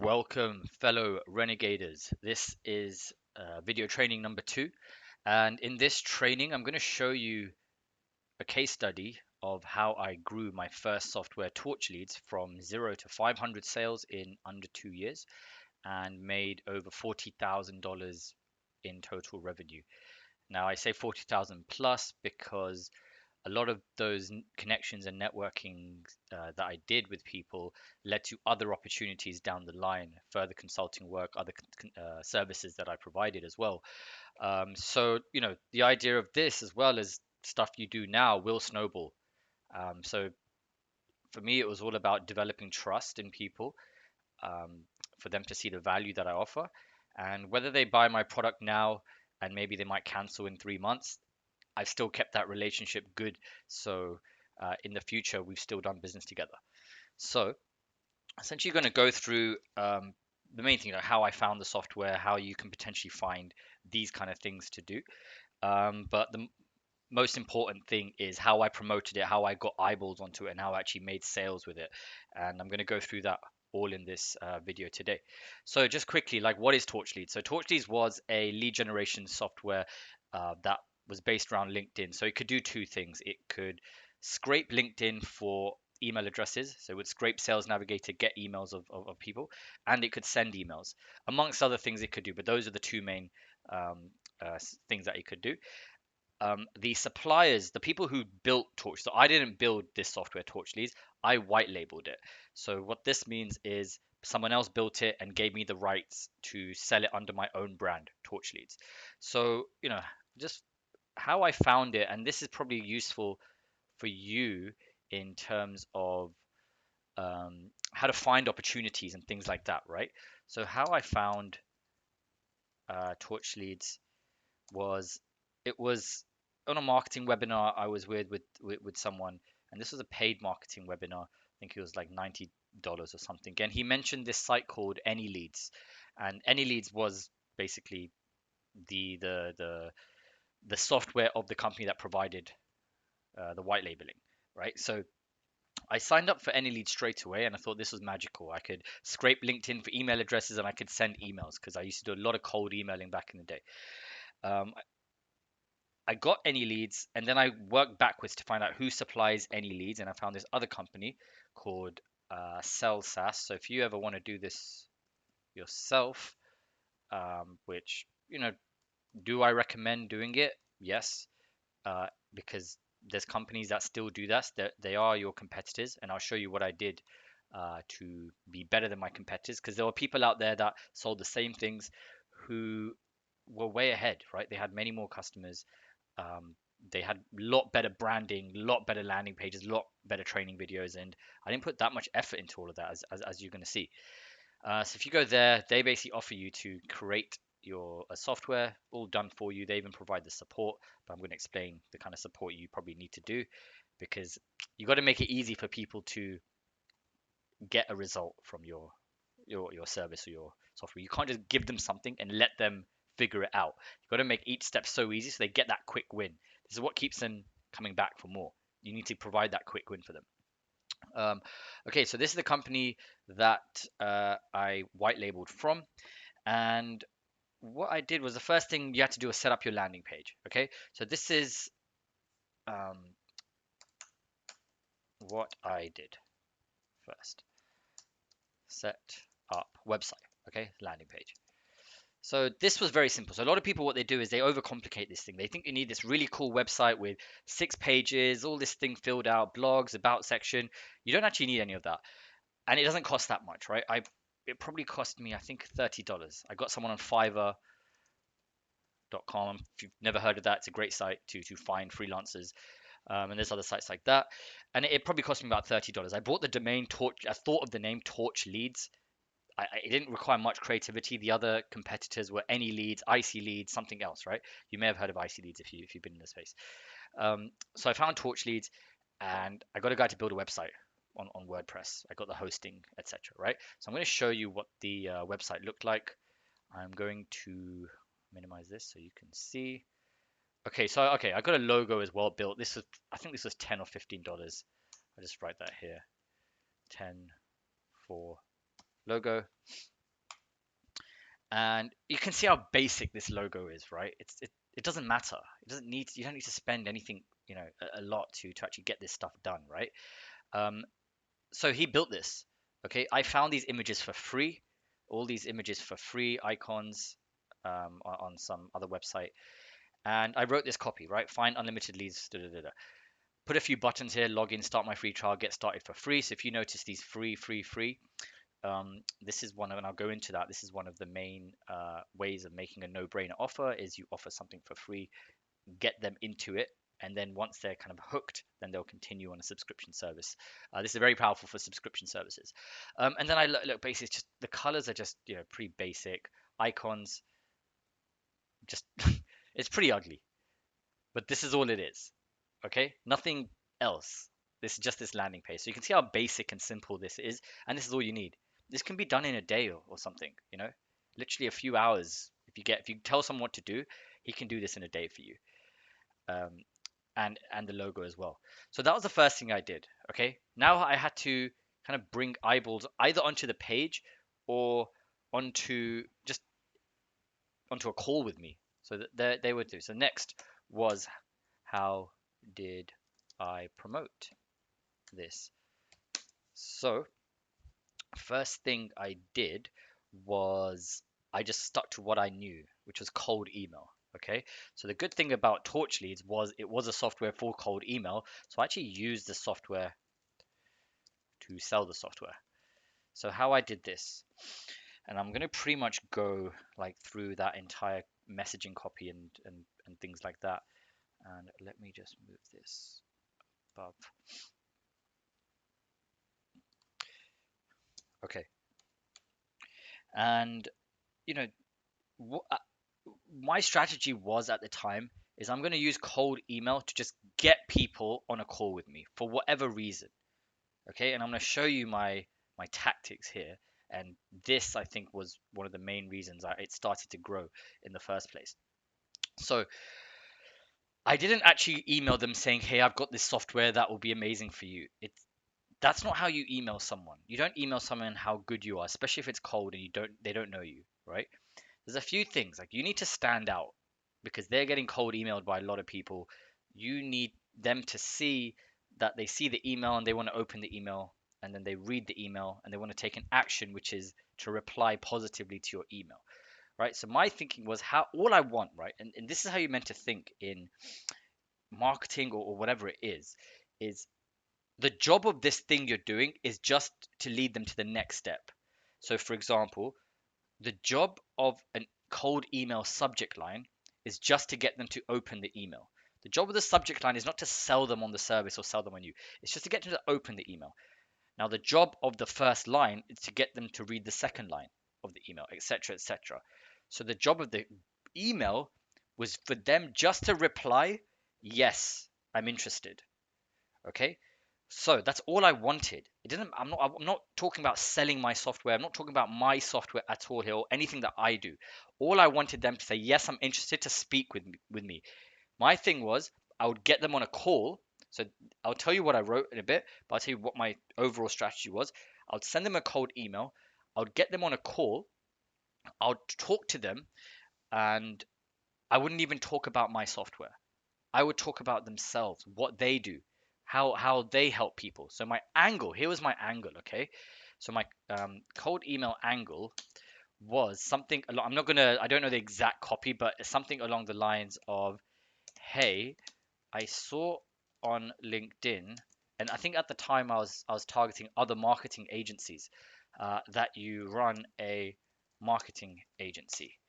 Welcome, fellow Renegaders. This is video training number 2, and in this training, I'm going to show you a case study of how I grew my first software torch leads from 0 to 500 sales in under 2 years and made over $40,000 in total revenue. Now, I say 40,000 plus because a lot of those connections and networking that I did with people led to other opportunities down the line, further consulting work, other services that I provided as well. So, the idea of this, as well as stuff you do now, will snowball. So, for me, it was all about developing trust in people, um, for them to see the value that I offer. And whether they buy my product now and maybe they might cancel in 3 months, I've still kept that relationship good. So in the future, we've still done business together. So essentially, you're going to go through the main thing, like how I found the software, how you can potentially find these kind of things to do. But the most important thing is how I promoted it, how I got eyeballs onto it, and how I actually made sales with it. And I'm going to go through that all in this video today. So just quickly, like what is TorchLeads? So TorchLeads was a lead generation software that was based around LinkedIn. So it could do two things. It could scrape LinkedIn for email addresses. So it would scrape Sales Navigator, get emails of people, and it could send emails, amongst other things it could do. But those are the two main things that it could do. The suppliers, the people who built Torch. So I didn't build this software, Torch Leads. I white labeled it. So what this means is someone else built it and gave me the rights to sell it under my own brand, Torch Leads. So, just how I found it, and this is probably useful for you in terms of how to find opportunities and things like that, right? So how I found Torch Leads was it was on a marketing webinar I was with someone, and this was a paid marketing webinar. I think it was like $90 or something. And he mentioned this site called AnyLeads, and AnyLeads was basically the the the the software of the company that provided the white labeling, right? So I signed up for AnyLeads straight away, and I thought this was magical. I could scrape LinkedIn for email addresses, and I could send emails because I used to do a lot of cold emailing back in the day. Um, I got any leads, and then I worked backwards to find out who supplies any leads, and I found this other company called Sell SaaS. So if you ever want to do this yourself, which do I recommend doing it? Yes, because there's companies that still do that. They are your competitors, and I'll show you what I did to be better than my competitors. Because there were people out there that sold the same things who were way ahead, right? They had many more customers, um, they had a lot better branding, a lot better landing pages, a lot better training videos, and I didn't put that much effort into all of that, as you're going to see. So if you go there, they basically offer you to create your software, all done for you. They even provide the support, but I'm going to explain the kind of support you probably need to do because you got to make it easy for people to get a result from your service or your software. You can't just give them something and let them figure it out. You've got to make each step so easy so they get that quick win. This is what keeps them coming back for more. You need to provide that quick win for them. Um, okay, so this is the company that I white labeled from. And what I did was the first thing you had to do was set up your landing page. Okay, so this is um, what I did first. Set up website. Okay, landing page. So this was very simple. So a lot of people, what they do is they overcomplicate this thing. They think you need this really cool website with 6 pages, all this thing filled out, blogs, about section. You don't actually need any of that, and it doesn't cost that much, right? It probably cost me, I think, $30. I got someone on Fiverr.com. If you've never heard of that, it's a great site to find freelancers. And there's other sites like that, and it probably cost me about $30. I bought the domain Torch. I thought of the name Torch Leads. It didn't require much creativity. The other competitors were Any Leads, Icy Leads, something else, right? You may have heard of Icy Leads if you've been in the space. So I found Torch Leads, and I got a guy to build a website on WordPress. I got the hosting, etc. Right? So I'm going to show you what the website looked like. I'm going to minimize this so you can see. Okay, I got a logo as well built. I think this was $10 or $15. I'll just write that here. 10 for logo. And you can see how basic this logo is, right? It doesn't matter. It doesn't need you don't need to spend anything, a lot to actually get this stuff done, right? Um, so he built this. Okay, I found these images for free, all these images for free, icons, on some other website, and I wrote this copy, right? Find unlimited leads. Da, da, da, da. Put a few buttons here: log in, start my free trial, get started for free. So if you notice these free, free, free, this is one of, and I'll go into that. This is one of the main ways of making a no-brainer offer is you offer something for free, get them into it, and then once they're kind of hooked, then they'll continue on a subscription service. This is very powerful for subscription services. And then I look, basically, it's just the colors are just pretty basic. Icons, just it's pretty ugly, but this is all it is. Okay, nothing else. This is just this landing page. So you can see how basic and simple this is, and this is all you need. This can be done in a day or something, literally a few hours. If you tell someone what to do, he can do this in a day for you. Um, and the logo as well. So that was the first thing I did. Okay, now I had to kind of bring eyeballs either onto the page or onto just onto a call with me. So that they would do. So next was, how did I promote this? So first thing I did was I just stuck to what I knew, which was cold email. Okay, so the good thing about Torch Leads was it was a software for cold email, so I actually used the software to sell the software. So how I did this, and I'm gonna pretty much go like through that entire messaging copy and things like that. And let me just move this above. Okay, and you know what my strategy was at the time is I'm going to use cold email to just get people on a call with me for whatever reason. Okay, and I'm going to show you my tactics here. And this, I think, was one of the main reasons it started to grow in the first place. So I didn't actually email them saying, "Hey, I've got this software that will be amazing for you." That's not how you email someone. You don't email someone how good you are, especially if it's cold and they don't know you, right? There's a few things like you need to stand out because they're getting cold emailed by a lot of people. You need them to see that they see the email and they want to open the email, and then they read the email and they want to take an action, which is to reply positively to your email, right? So my thinking was how all I want, right? And this is how you're meant to think in marketing or whatever it is the job of this thing you're doing is just to lead them to the next step. So for example, the job of a cold email subject line is just to get them to open the email. The job of the subject line is not to sell them on the service or sell them on you. It's just to get them to open the email. Now, the job of the first line is to get them to read the second line of the email, etc., etc. So the job of the email was for them just to reply, yes, I'm interested. Okay, so that's all I wanted. It didn't. I'm not talking about selling my software. I'm not talking about my software at all here or anything that I do. All I wanted them to say, yes, I'm interested to speak with me. My thing was I would get them on a call. So I'll tell you what I wrote in a bit, but I'll tell you what my overall strategy was. I would send them a cold email. I would get them on a call. I would talk to them, and I wouldn't even talk about my software. I would talk about themselves, what they do, how they help people. So my angle, here was my angle, okay? So my cold email angle was something. I don't know the exact copy, but it's something along the lines of, "Hey, I saw on LinkedIn, and I think at the time I was targeting other marketing agencies, that you run a marketing agency.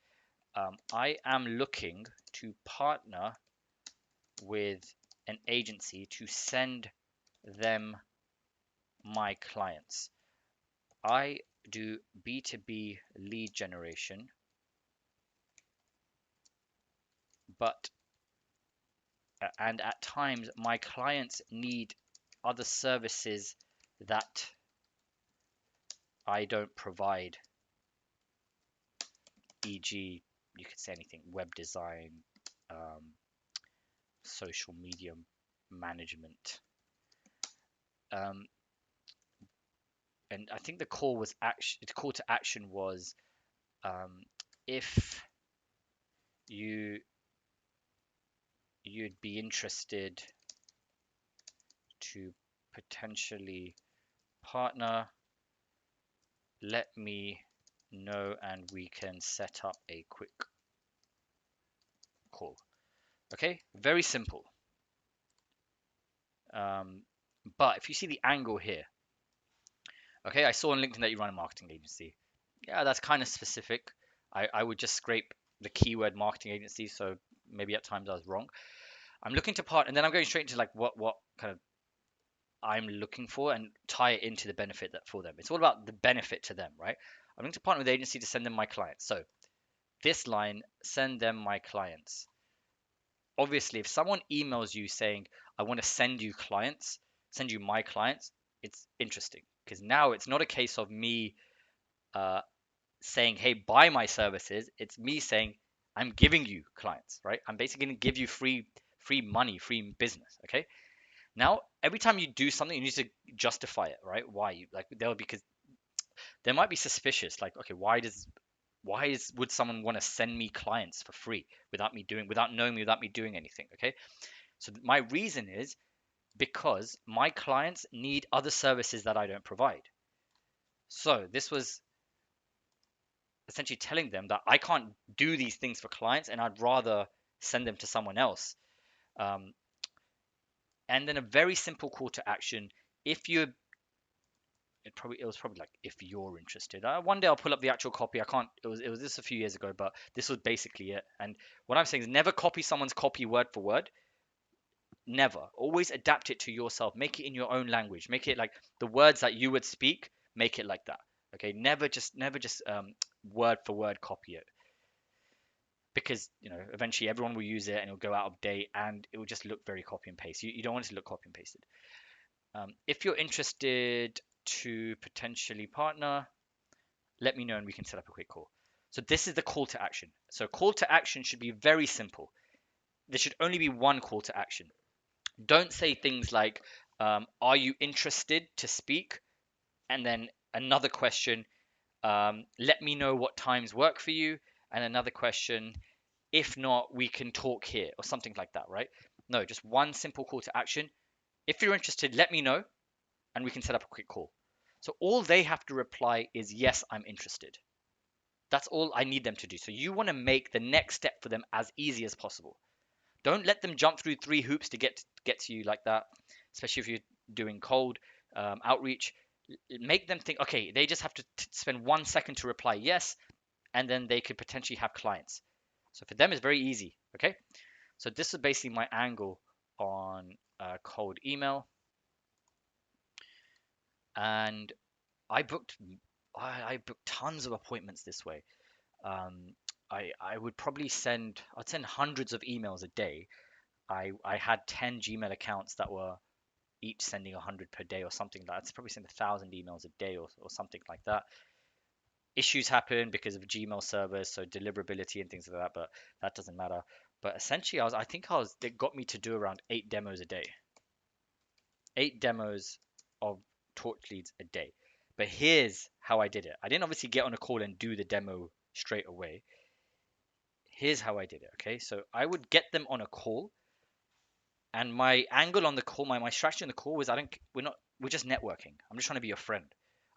I am looking to partner with an agency to send them my clients. I do B2B lead generation, but and at times my clients need other services that I don't provide, e.g., you could say anything, web design, um, social media management." Um, and I think the call to action was, um, if you you'd be interested to potentially partner, let me know and we can set up a quick call. Okay, very simple. Um, but if you see the angle here, okay, I saw on LinkedIn that you run a marketing agency. Yeah, that's kind of specific. I would just scrape the keyword marketing agency, so maybe at times I was wrong. I'm looking to part, and then I'm going straight into like what kind of I'm looking for and tie it into the benefit that for them. It's all about the benefit to them, right? I'm going to partner with the agency to send them my clients. So this line, send them my clients. Obviously, if someone emails you saying, I want to send you clients, send you my clients, it's interesting because now it's not a case of me uh, saying, hey, buy my services. It's me saying, I'm giving you clients, right? I'm basically going to give you free money, free business. Okay. Now, every time you do something, you need to justify it, right? Why? Like they'll because they might be suspicious. Like, okay, would someone want to send me clients for free without knowing me, without me doing anything? Okay. So my reason is because my clients need other services that I don't provide. So this was essentially telling them that I can't do these things for clients and I'd rather send them to someone else. Um, and then a very simple call to action. If you it was probably like if you're interested. One day I'll pull up the actual copy. I can't. It was this a few years ago, but this was basically it. And what I'm saying is never copy someone's copy word for word. Never. Always adapt it to yourself. Make it in your own language. Make it like the words that you would speak. Make it like that. Okay. Never just word for word copy it because eventually everyone will use it and it'll go out of date and it will just look very copy and paste. You don't want it to look copy and pasted. If you're interested to potentially partner, let me know and we can set up a quick call. So this is the call to action. So call to action should be very simple. There should only be one call to action. Don't say things like, are you interested to speak? And then another question, let me know what times work for you. And another question, if not, we can talk here or something like that, right? No, just one simple call to action. If you're interested, let me know and we can set up a quick call. So all they have to reply is, yes, I'm interested. That's all I need them to do. So you want to make the next step for them as easy as possible. Don't let them jump through three hoops to get to you like that, especially if you're doing cold outreach. Make them think, okay, they just have to spend 1 second to reply yes, and then they could potentially have clients. So for them, it's very easy. Okay, so this is basically my angle on cold email, and I booked I booked tons of appointments this way. Um, I would probably I'd send hundreds of emails a day. I had 10 Gmail accounts that were each sending 100 per day or something like that. It's probably send 1,000 emails a day or something like that. Issues happen because of Gmail servers, so deliverability and things like that, but that doesn't matter. But essentially, it got me to do around 8 demos a day. 8 demos of torch leads a day. But here's how I did it. I didn't obviously get on a call and do the demo straight away. Here's how I did it. Okay, so I would get them on a call, and my angle on the call, my strategy on the call was we're just networking. I'm just trying to be your friend.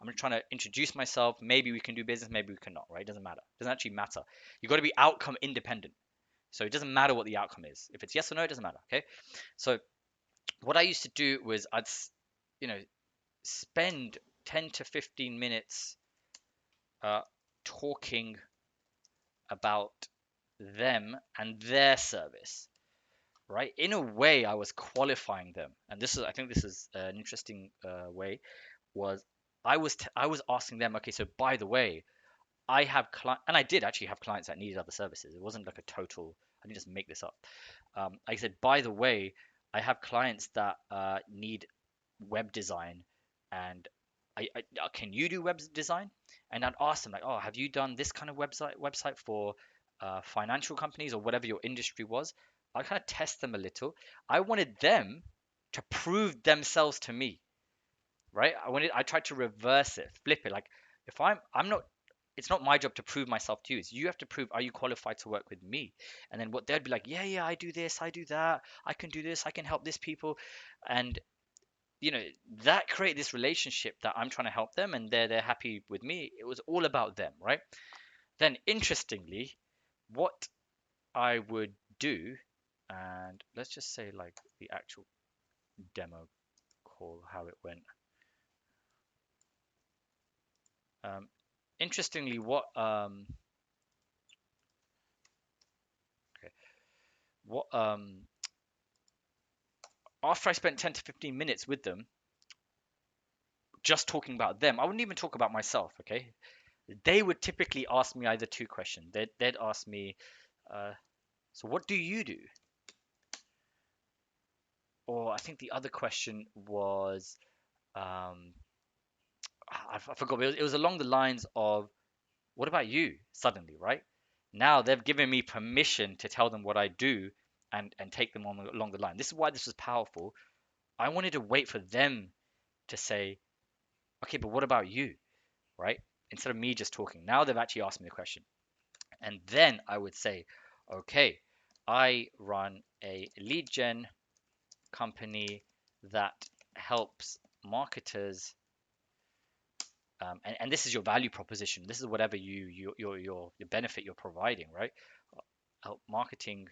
I'm just trying to introduce myself. Maybe we can do business, maybe we cannot, right? It doesn't matter. It doesn't actually matter. You got to be outcome independent. So it doesn't matter what the outcome is. If it's yes or no, it doesn't matter. Okay. So what I used to do was you know, spend 10 to 15 minutes uh, talking about them and their service, right? In a way, I was qualifying them, and I think this is an interesting way. Was I was asking them, okay, so by the way, I have and I did actually have clients that needed other services. It wasn't like a total. I didn't just make this up. I said, by the way, I have clients that need web design, and can you do web design? And I'd ask them like, oh, have you done this kind of website for financial companies or whatever your industry was? I kind of test them a little. I wanted them to prove themselves to me, right? I tried to reverse it, flip it. Like if I'm not it's not my job to prove myself to you. It's you have to prove, are you qualified to work with me? And then what they'd be like, yeah, yeah, I do this, I do that, I can do this, I can help this people. And you know, that created this relationship that I'm trying to help them and they're happy with me. It was all about them, right? Then interestingly, what I would do, and let's just say like the actual demo call, how it went. Um, interestingly, okay, what after I spent 10 to 15 minutes with them, just talking about them, I wouldn't even talk about myself. Okay, they would typically ask me either two questions. They'd ask me, uh, so what do you do? Or I think the other question was, um, I forgot. But it was along the lines of, what about you? Suddenly, right? Now they've given me permission to tell them what I do and take them on along the line. This is why this was powerful. I wanted to wait for them to say, okay, but what about you? Right? Instead of me just talking. Now they've actually asked me the question. And then I would say, okay, I run a lead gen company that helps marketers, and this is your value proposition. This is whatever your benefit you're providing, right? Help marketing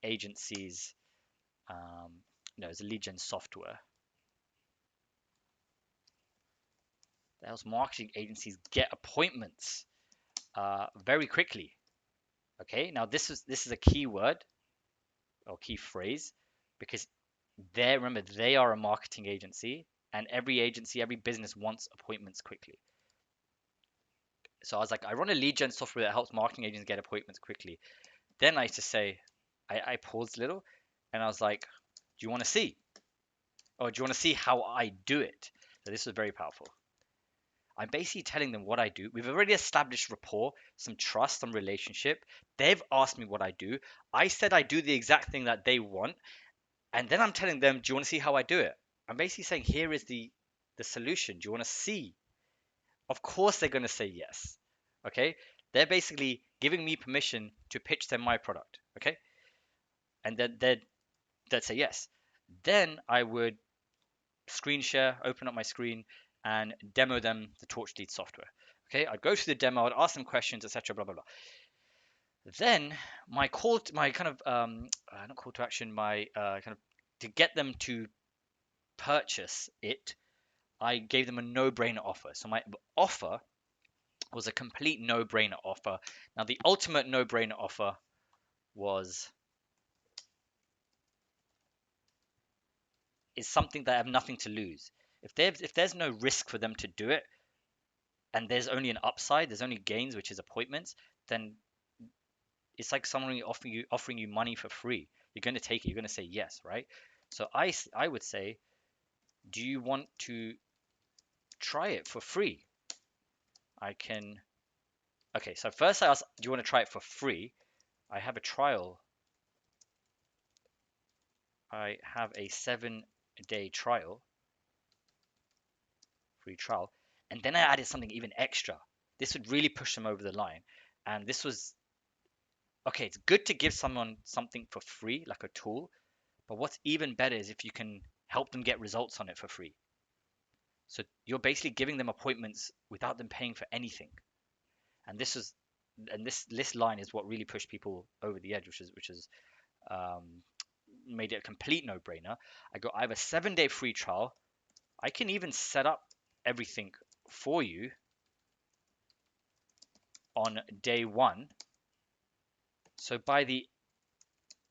agencies, um, it's a lead gen software that helps marketing agencies get appointments very quickly. Okay, now this is a key word or key phrase because remember they are a marketing agency, and every agency, every business wants appointments quickly. So I was like, I run a lead gen software that helps marketing agents get appointments quickly. Then I used to say, I paused a little and I was like, do you want to see? Or do you want to see how I do it? So this was very powerful. I'm basically telling them what I do. We've already established rapport, some trust, some relationship. They've asked me what I do. I said I do the exact thing that they want. And then I'm telling them, do you want to see how I do it? I'm basically saying, here is the solution. Do you want to see? Of course they're going to say yes. Okay? They're basically giving me permission to pitch them my product. Okay? And then they'd say yes. Then I would screen share, open up my screen, and demo them the TorchLead software. Okay, I'd go through the demo, I'd ask them questions, etc. Blah blah blah. Then my kind of not call to action, my kind of to get them to purchase it, I gave them a no-brainer offer. So my offer was a complete no-brainer offer. Now the ultimate no-brainer offer was is something that I have nothing to lose. If there's no risk for them to do it, and there's only an upside, there's only gains, which is appointments, then it's like someone offering you money for free. You're going to take it. You're going to say yes, right? So I would say, do you want to try it for free? I can. Okay, so first I ask, do you want to try it for free? I have a trial. I have a 7-day trial, free trial, and then I added something even extra. This would really push them over the line. And this was okay. It's good to give someone something for free, like a tool. But what's even better is if you can help them get results on it for free. So you're basically giving them appointments without them paying for anything. And this line is what really pushed people over the edge, which is um, made it a complete no-brainer. I have a 7-day free trial. I can even set up everything for you on day one. So by the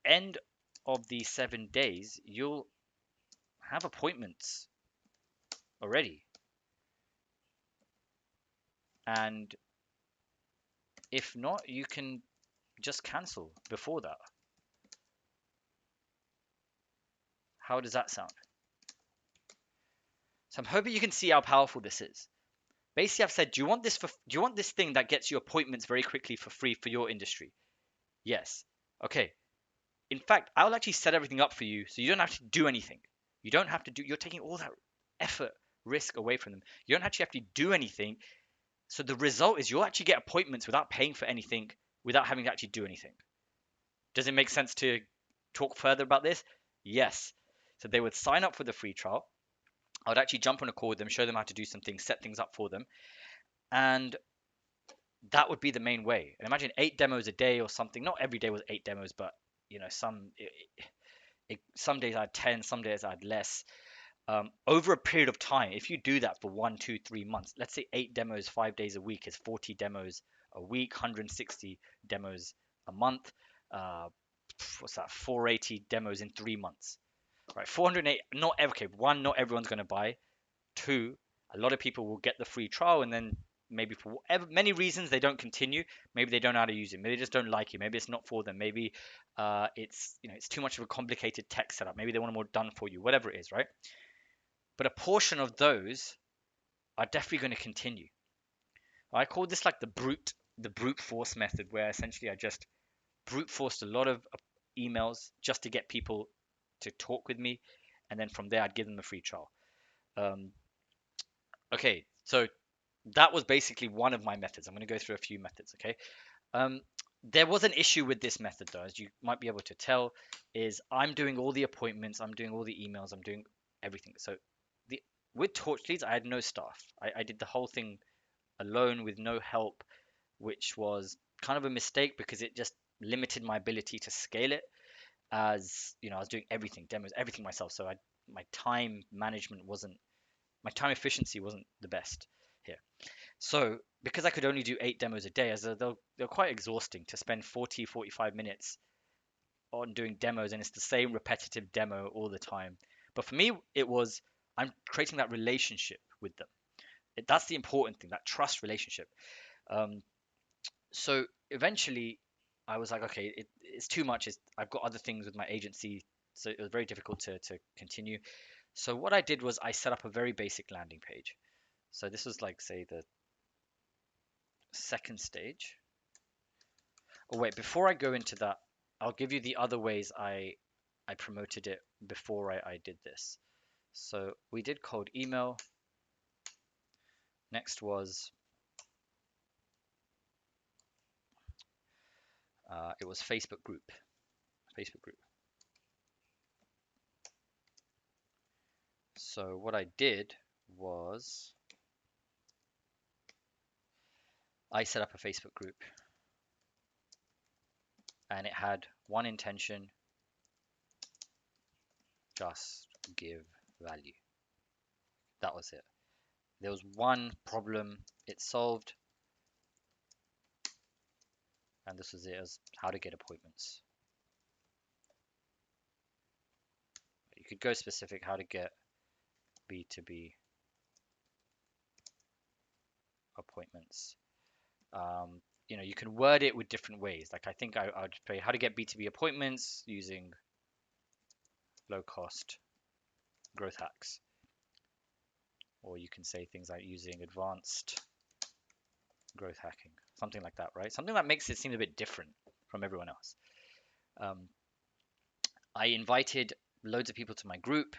end of the 7 days, you'll have appointments already. And if not, you can just cancel before that. How does that sound? So I'm hoping you can see how powerful this is. Basically, I've said, do you want this thing that gets you appointments very quickly for free for your industry? Yes. Okay. In fact, I'll actually set everything up for you so you don't have to do anything. You don't have to do, you're taking all that effort risk away from them. You don't actually have to do anything. So the result is you'll actually get appointments without paying for anything, without having to actually do anything. Does it make sense to talk further about this? Yes. So they would sign up for the free trial. I would actually jump on a call with them, show them how to do some things, set things up for them, and that would be the main way. And imagine 8 demos a day or something. Not every day was 8 demos, but some days I had 10, some days I had less. Over a period of time, if you do that for 1, 2, 3 months, let's say 8 demos 5 days a week is 40 demos a week, 160 demos a month. Uh, what's that? 480 demos in 3 months, right? 408. Not okay. One, not everyone's going to buy. Two, a lot of people will get the free trial and then maybe for whatever many reasons they don't continue. Maybe they don't know how to use it. Maybe they just don't like it. Maybe it's not for them. Maybe it's too much of a complicated tech setup. Maybe they want it more done for you. Whatever it is, right? But a portion of those are definitely going to continue. I call this like the brute force method, where essentially I just brute forced a lot of emails just to get people to talk with me, and then from there I'd give them a free trial. Um, okay, so that was basically one of my methods. I'm going to go through a few methods. Okay, um, there was an issue with this method though, as you might be able to tell, is I'm doing all the appointments, I'm doing all the emails, I'm doing everything. So the with Torch Leads, I had no staff. I did the whole thing alone with no help, which was kind of a mistake because it just limited my ability to scale it. As I was doing everything, demos, everything myself. So my time management wasn't, my time efficiency wasn't the best here. So because I could only do 8 demos a day, as they're quite exhausting to spend 40, 45 minutes on doing demos, and it's the same repetitive demo all the time. But for me, it was, I'm creating that relationship with them. That's the important thing, that trust relationship. Um, so eventually, I was like, okay, it's too much. I've got other things with my agency, so it was very difficult to continue. So what I did was I set up a very basic landing page. So this was like, say, the second stage. Oh wait, before I go into that, I'll give you the other ways I promoted it before I did this. So we did cold email. Next was it was Facebook group. Facebook group. So what I did was I set up a Facebook group, and it had one intention: just give value. That was it. There was one problem it solved, and this was it, as how to get appointments. You could go specific, how to get B2B appointments. You can word it with different ways. Like I think I would say how to get B2B appointments using low cost growth hacks. Or you can say things like using advanced growth hacking, something like that, right? Something that makes it seem a bit different from everyone else. Um, I invited loads of people to my group.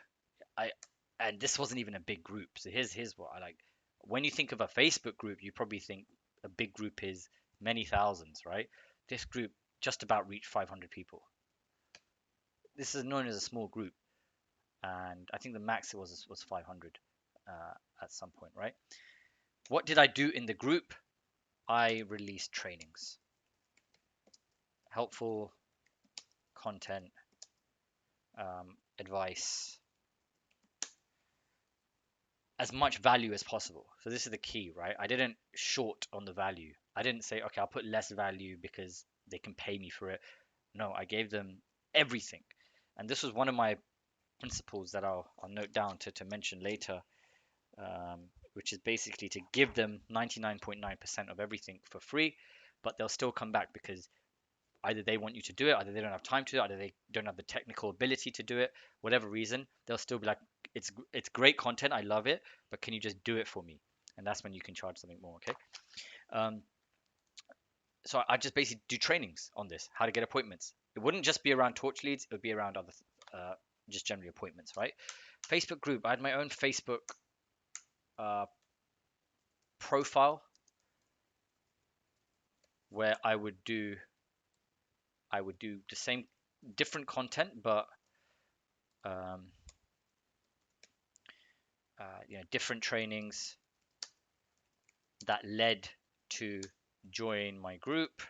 I and this wasn't even a big group. So here's what I like. When you think of a Facebook group, you probably think a big group is many thousands, right? This group just about reached 500 people. This is known as a small group, and I think the max it was 500 at some point, right? What did I do in the group? I released trainings, helpful content, advice, as much value as possible. So this is the key, right? I didn't short on the value. I didn't say, okay, I'll put less value because they can pay me for it. No, I gave them everything. And this was one of my principles that I'll note down to mention later, which is basically to give them 99.9% of everything for free, but they'll still come back because either they want you to do it, either they don't have time to do it, either they don't have the technical ability to do it, whatever reason, they'll still be like, it's great content, I love it, but can you just do it for me? And that's when you can charge something more, okay? Um, so I just basically do trainings on this, how to get appointments. It wouldn't just be around Torch Leads, it would be around other, just generally appointments, right? Facebook group. I had my own Facebook uh, profile where I would do the same different content, but um, different trainings that led to join my group,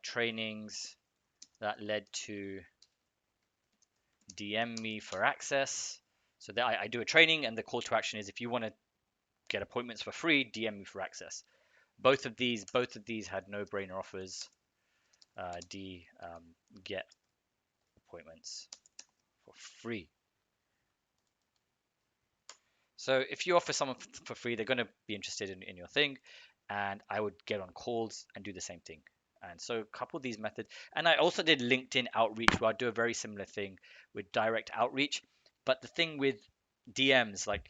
trainings that led to DM me for access. So that I do a training, and the call to action is if you want to get appointments for free, DM me for access. Both of these had no-brainer offers. Get appointments for free. So if you offer someone for free, they're going to be interested in your thing, and I would get on calls and do the same thing. And so couple these methods, and I also did LinkedIn outreach, where I do a very similar thing with direct outreach. But the thing with DMs, like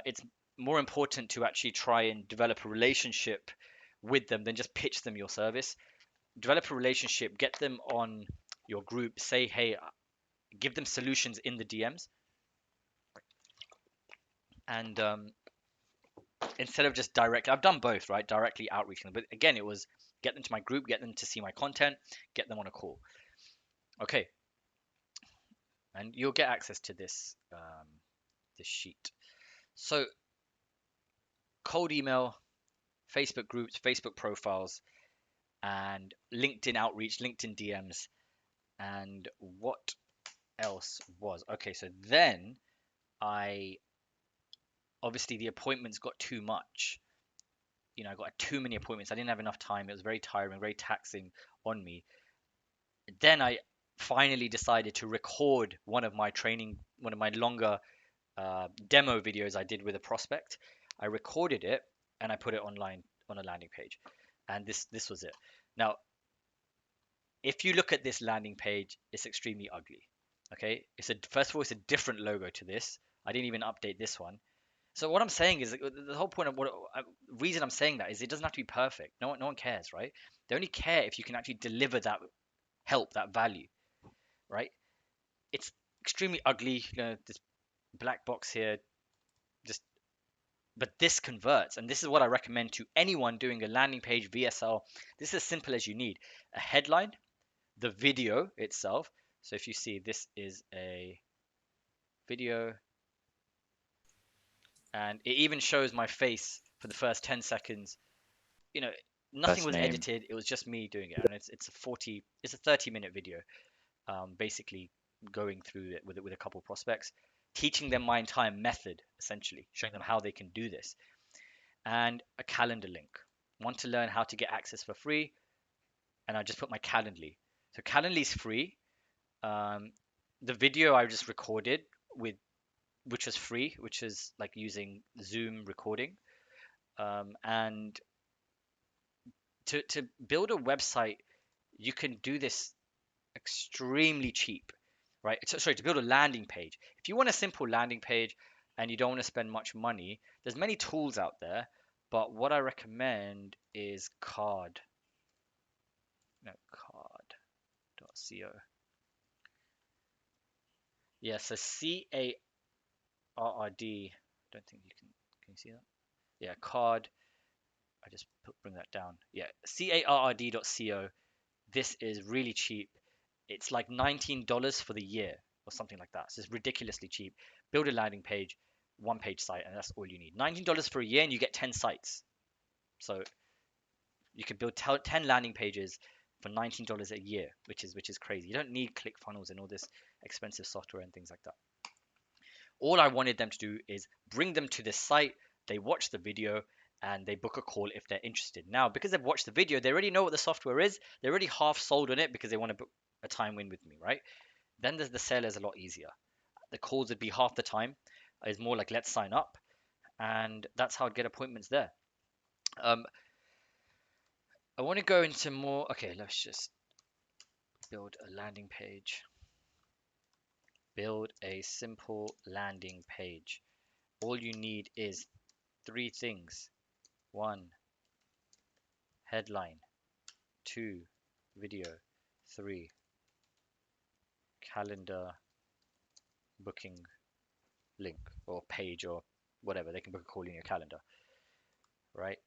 it's more important to actually try and develop a relationship with them than just pitch them your service. Develop a relationship, get them on your group, say, hey, give them solutions in the DMs, and instead of just direct, I've done both, right? Directly outreaching them, but again, it was get them to my group, get them to see my content, get them on a call. Okay, and you'll get access to this sheet. So cold email, Facebook groups, Facebook profiles, and LinkedIn outreach, LinkedIn DMs, and what else was okay? So then I obviously the appointments got too much. I got too many appointments. I didn't have enough time. It was very tiring, very taxing on me. Then I finally decided to record one of my longer demo videos I did with a prospect. I recorded it and I put it online on a landing page, and this was it. Now, if you look at this landing page, it's extremely ugly. Okay, first of all, it's a different logo to this. I didn't even update this one. So what I'm saying is the whole point of reason I'm saying that is it doesn't have to be perfect. No one cares, right? They only care if you can actually deliver that help, that value, right? It's extremely ugly, this black box here, just but this converts, and this is what I recommend to anyone doing a landing page VSL. This is as simple as you need a headline, the video itself. So if you see, this is a video, and it even shows my face for the first 10 seconds. You know, nothing First was name. edited. It was just me doing it, and it's a 30-minute video, basically going through it with a couple of prospects, teaching them my entire method, essentially showing them how they can do this, and a calendar link. Want to learn how to get access for free, and I just put my Calendly. So Calendly is free. Um, the video I just recorded with, which was free, which is like using Zoom recording, and to build a website, you can do this extremely cheap, right? So, sorry, to build a landing page. If you want a simple landing page and you don't want to spend much money, there's many tools out there, but what I recommend is Card. No, card.co. Yeah, so Carrd. Don't think you can you see that? Yeah, Card. I just bring that down. Yeah, carrd.co. This is really cheap. It's like $19 for the year or something like that. So it's ridiculously cheap. Build a landing page, one page site, and that's all you need. $19 for a year, and you get 10 sites. So you could build 10 landing pages for $19 a year, which is crazy. You don't need ClickFunnels and all this expensive software and things like that. All I wanted them to do is bring them to this site. They watch the video and they book a call if they're interested. Now, because they've watched the video, they already know what the software is. They're already half sold on it because they want to book a time win with me, right? Then the sale is a lot easier. The calls would be half the time. It's more like let's sign up, and that's how I'd get appointments there. Um, I want to go into more. Okay, let's just build a landing page. Build a simple landing page. All you need is three things. One, headline. Two, video. Three, calendar booking link or page or whatever. They can book a call in your calendar, right?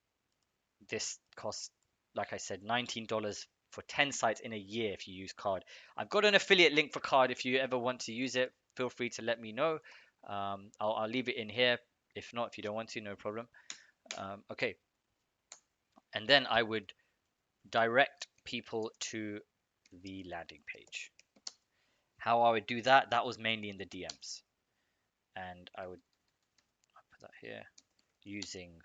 This costs, like I said, $19 for 10 sites in a year if you use Card. I've got an affiliate link for Card. If you ever want to use it, feel free to let me know. I'll leave it in here. If not, if you don't want to, no problem. Okay, and then I would direct people to the landing page. How I would do that, that was mainly in the DMs. And I'll put that here, using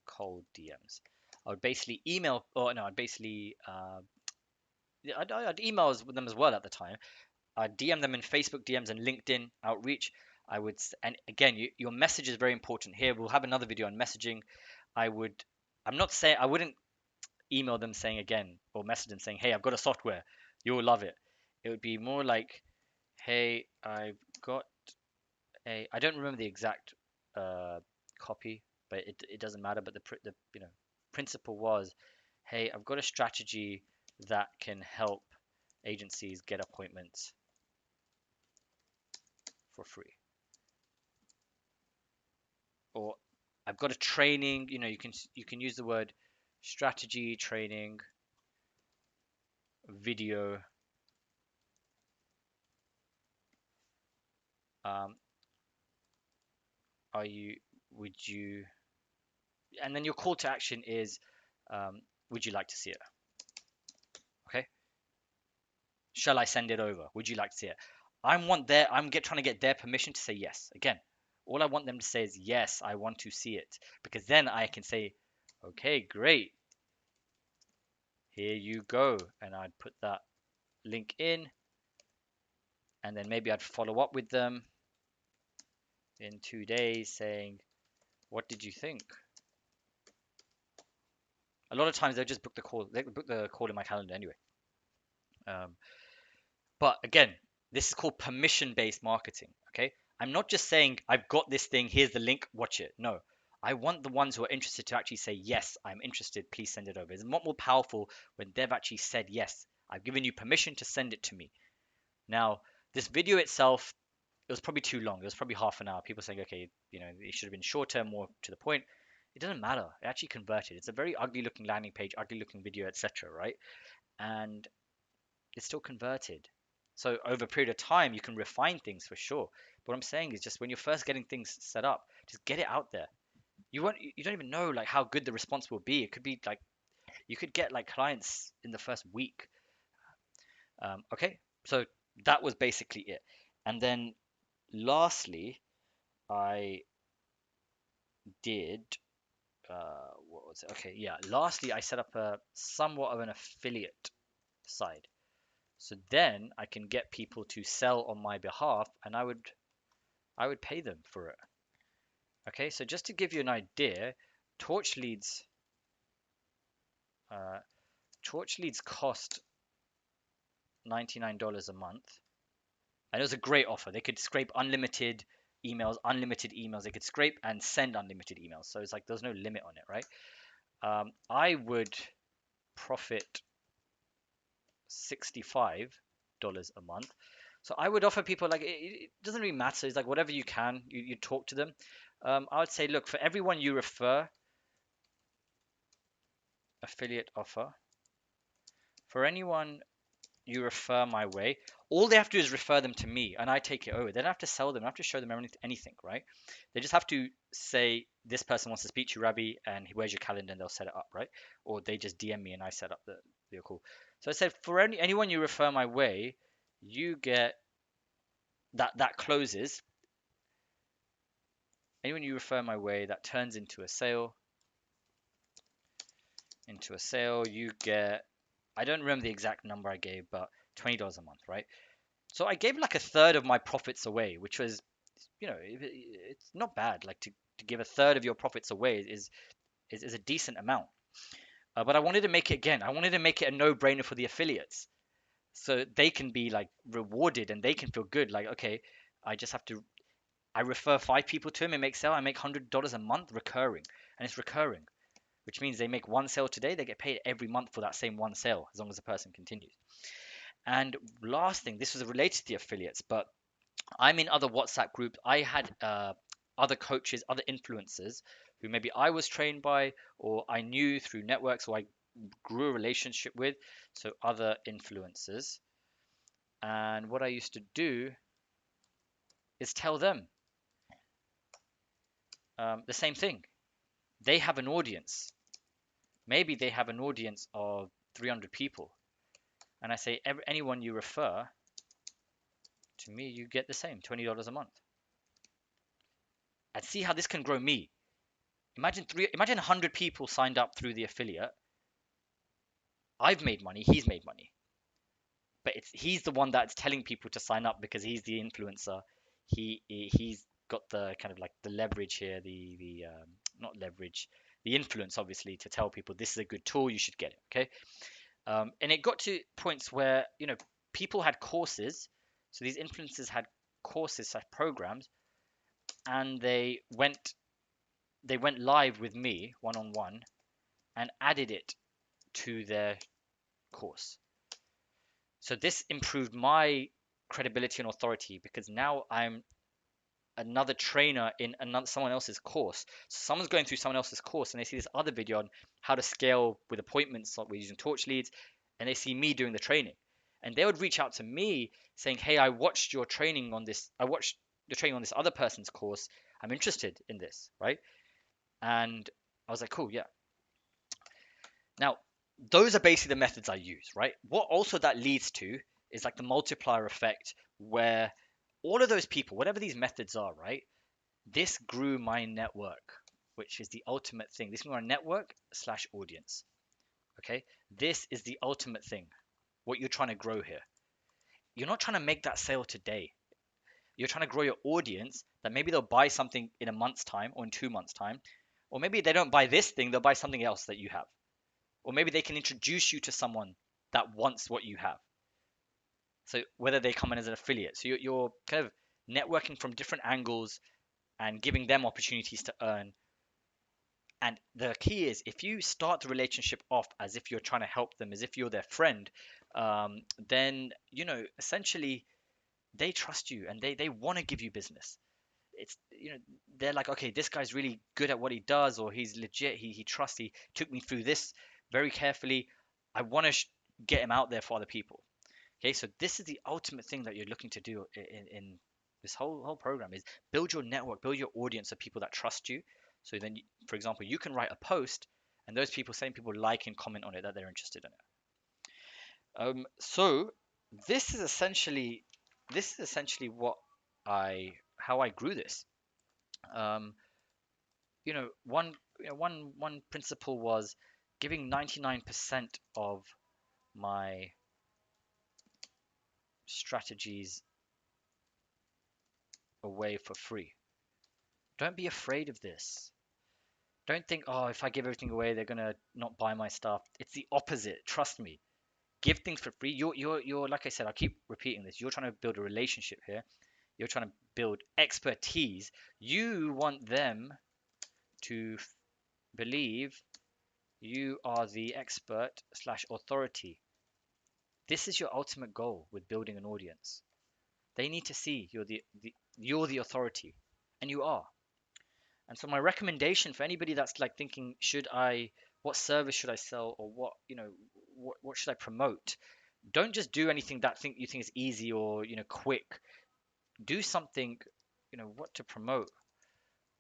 cold DMs. I would basically email, or no, I'd basically, I'd emails with them as well at the time. I'd DM them in Facebook DMs and LinkedIn outreach. And again, your message is very important here. We'll have another video on messaging. I would, I'm not saying, I wouldn't email them saying again, or message them saying, hey, I've got a software, you'll love it. It would be more like, hey, I've got I don't remember the exact uh, copy, but it doesn't matter. But the principle was, hey, I've got a strategy that can help agencies get appointments for free, or I've got a training. You can use the word strategy, training, video. Um, are you? Would you? And then your call to action is, would you like to see it? Okay. Shall I send it over? Would you like to see it? Trying to get their permission to say yes. Again, all I want them to say is yes, I want to see it. Because then I can say, okay, great. Here you go. And I'd put that link in, and then maybe I'd follow up with them in 2 days saying, what did you think? A lot of times they'll just book the call. They book the call in my calendar anyway. Um, But again, this is called permission-based marketing. Okay, I'm not just saying I've got this thing, here's the link, watch it. No, I want the ones who are interested to actually say yes, I'm interested, please send it over. It's a lot more powerful when they've actually said yes, I've given you permission to send it to me. Now, this video itself, it was probably too long. It was probably half an hour. People saying, okay, it should have been shorter, more to the point. It doesn't matter. It actually converted. It's a very ugly looking landing page, ugly looking video, etc. Right? And it's still converted. So over a period of time, you can refine things for sure. But what I'm saying is just when you're first getting things set up, just get it out there. You don't even know like how good the response will be. It could be like you could get like clients in the first week. Okay, so that was basically it. And then lastly, I did what was it? Okay, yeah. Lastly, I set up a somewhat of an affiliate side. So then I can get people to sell on my behalf, and I would pay them for it. Okay, so just to give you an idea, torch leads uh, torch leads cost $99 a month, and it was a great offer. They could scrape unlimited emails. They could scrape and send unlimited emails. So it's like there's no limit on it, right? I would profit $65 a month. So I would offer people like it doesn't really matter. It's like whatever you can, you talk to them. I would say, look, for everyone you refer, affiliate offer. For anyone you refer my way, all they have to do is refer them to me, and I take it over. They don't have to sell them. I don't have to show them anything, right? They just have to say this person wants to speak to you, Rabbi, and where's your calendar, and they'll set it up, right? Or they just DM me and I set up the call. So I said, for anyone you refer my way, you get that closes. Anyone you refer my way, that turns into a sale. You get, I don't remember the exact number I gave, but $20 a month, right? So I gave like a third of my profits away, which was, it's not bad. Like to give a third of your profits away is a decent amount. But I wanted to make it again. I wanted to make it a no-brainer for the affiliates, so they can be like rewarded and they can feel good. Like, okay, I just have to. I refer 5 people to him and make sale. I make $100 a month recurring, and it's recurring, which means they make one sale today, they get paid every month for that same one sale as long as the person continues. And last thing, this was related to the affiliates, but I'm in other WhatsApp groups. I had other coaches, other influencers who maybe I was trained by or I knew through networks or I grew a relationship with. So other influencers. And what I used to do is tell them the same thing. They have an audience. Maybe they have an audience of 300 people. And I say, anyone you refer to me, you get the same $20 a month. And see how this can grow me. Imagine 100 people signed up through the affiliate. I've made money, he's made money. But he's the one that's telling people to sign up because he's the influencer. He's got the kind of like the leverage here, the not leverage, the influence obviously to tell people this is a good tool, you should get it. Okay, and it got to points where people had courses, so these influencers had courses, such programs, and they went live with me one on one and added it to their course. So this improved my credibility and authority because now I'm another trainer in another someone else's course. So someone's going through someone else's course and they see this other video on how to scale with appointments, like we're using torch leads, and they see me doing the training. And they would reach out to me saying, "Hey, I watched your training on this. I watched the training on this other person's course. I'm interested in this, right?" And I was like, "Cool, yeah." Now, those are basically the methods I use, right? What also that leads to is like the multiplier effect where all of those people, whatever these methods are, right? This grew my network, which is the ultimate thing. This is my network slash audience. Okay. This is the ultimate thing. What you're trying to grow here. You're not trying to make that sale today. You're trying to grow your audience that maybe they'll buy something in a month's time or in 2 months' time. Or maybe they don't buy this thing, they'll buy something else that you have. Or maybe they can introduce you to someone that wants what you have. So whether they come in as an affiliate, so you're kind of networking from different angles and giving them opportunities to earn. And the key is if you start the relationship off as if you're trying to help them, as if you're their friend, then essentially they trust you and they want to give you business. It's they're like, okay, this guy's really good at what he does, or he's legit. He trusts. He took me through this very carefully. I want to get him out there for other people. Okay, so this is the ultimate thing that you're looking to do in this whole program is build your network, build your audience of people that trust you. So then, for example, you can write a post, and those people, same people, like and comment on it that they're interested in it. So this is essentially what I how I grew this. Um, one principle was giving 99% of my strategies away for free. Don't be afraid of this. Don't think, oh, if I give everything away, they're gonna not buy my stuff. It's the opposite. Trust me. Give things for free. You're like I said, I keep repeating this. You're trying to build a relationship here. You're trying to build expertise. You want them to believe you are the expert slash authority. This is your ultimate goal with building an audience. They need to see you're the authority, and you are. And so my recommendation for anybody that's like thinking, what service should I sell, or what should I promote? Don't just do anything that you think is easy or quick. Do something, what to promote.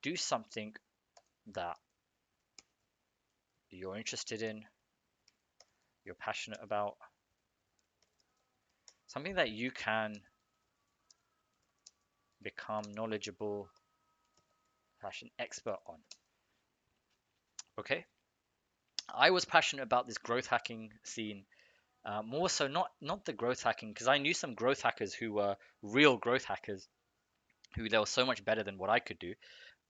Do something that you're interested in, you're passionate about, something that you can become knowledgeable, passion expert on. Okay, I was passionate about this growth hacking scene. More so, not the growth hacking, because I knew some growth hackers who were real growth hackers, who they were so much better than what I could do,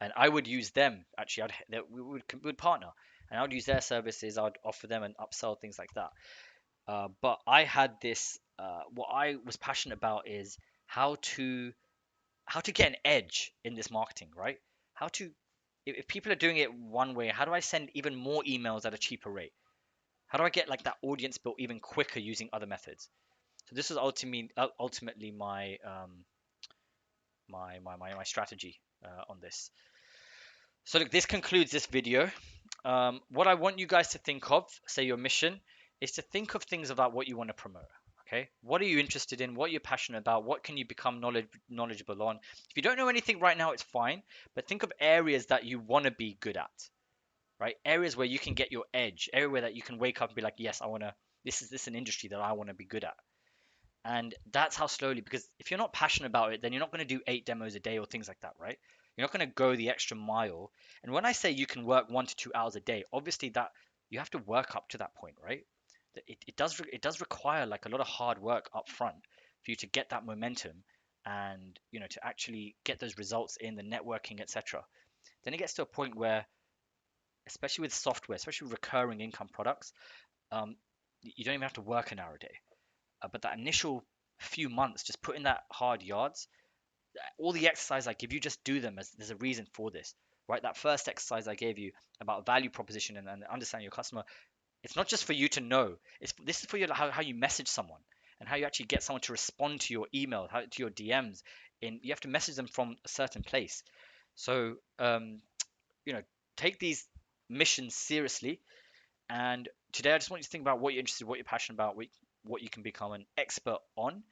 and I would use them. Actually, we would partner, and I would use their services. I'd offer them and upsell things like that. But I had this. What I was passionate about is how to how to get an edge in this marketing, right? How to if people are doing it one way, how do I send even more emails at a cheaper rate? How do I get like that audience built even quicker using other methods? So this was ultimately my my strategy on this. So look, this concludes this video. What I want you guys to think of, say your mission, is to think of things about what you want to promote. Okay, what are you interested in? What you're passionate about? What can you become knowledgeable on? If you don't know anything right now, it's fine. But think of areas that you want to be good at, right? Areas where you can get your edge. Area that you can wake up and be like, yes, I want to. This is an industry that I want to be good at. And that's how slowly, because if you're not passionate about it, then you're not going to do 8 demos a day or things like that, right? You're not going to go the extra mile. And when I say you can work 1 to 2 hours a day, obviously that you have to work up to that point, right? It does require like a lot of hard work up front for you to get that momentum and to actually get those results in the networking, etc. Then it gets to a point where, especially with software, especially with recurring income products, um, you don't even have to work an hour a day. But that initial few months, just put in that hard yards, all the exercise I give you, just do them as there's a reason for this, right? That first exercise I gave you about value proposition and understanding your customer, it's not just for you to know. This is for you how you message someone and how you actually get someone to respond to your email, to your DMs. You have to message them from a certain place. So you know, take these missions seriously. And today I just want you to think about what you're interested, what you're passionate about, what you can become an expert on.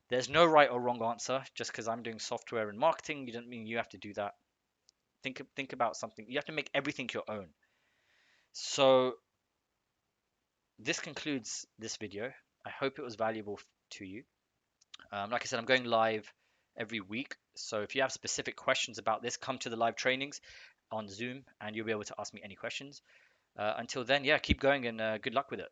There's no right or wrong answer. Just because I'm doing software and marketing, you don't mean you have to do that. Think about something. You have to make everything your own. So this concludes this video. I hope it was valuable to you. Like I said, I'm going live every week. So if you have specific questions about this, come to the live trainings on Zoom and you'll be able to ask me any questions. Until then, yeah, keep going and good luck with it.